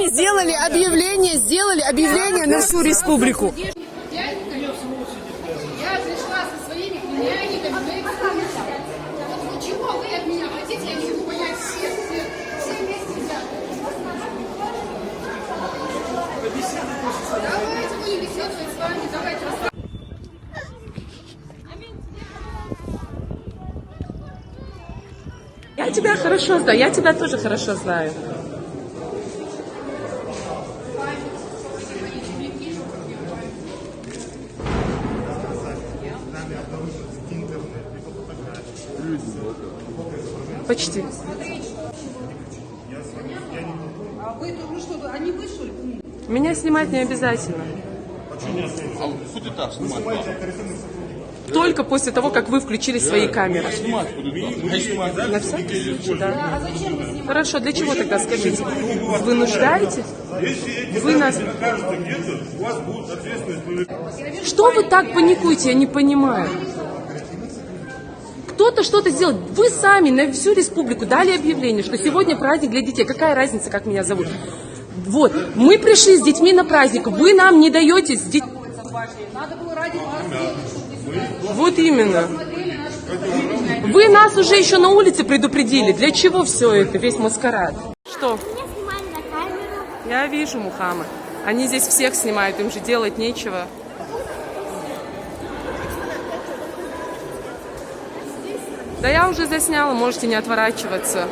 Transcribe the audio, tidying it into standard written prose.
сделали объявление на всю республику. Я пришла со своими племянниками. Чего вы от меня хотите? Я не могу понять. Все вместе взяты. Давайте будем беседовать с вами. Давайте рассказывать. Я тебя хорошо знаю, я тебя тоже хорошо знаю. Почти. А вы думали, что они вышли? Меня снимать не обязательно. Только после того, как вы включили свои камеры. На всякий случай, да. Хорошо, для чего тогда, скажите? Вы нуждаетесь? Вы нас... Что вы так паникуете, я не понимаю. Кто-то что-то сделал. Вы сами на всю республику дали объявление, что сегодня праздник для детей. Какая разница, как меня зовут? Вот, мы пришли с детьми на праздник, вы нам не даете с детьми. Надо было ради вас сделать, чтобы сюда. Вот именно. Вы нас уже еще на улице предупредили. Для чего все это, весь маскарад? Что? Меня снимали на камеру. Я вижу, Мухаммад. Они здесь всех снимают, им же делать нечего. Да я уже засняла, можете не отворачиваться.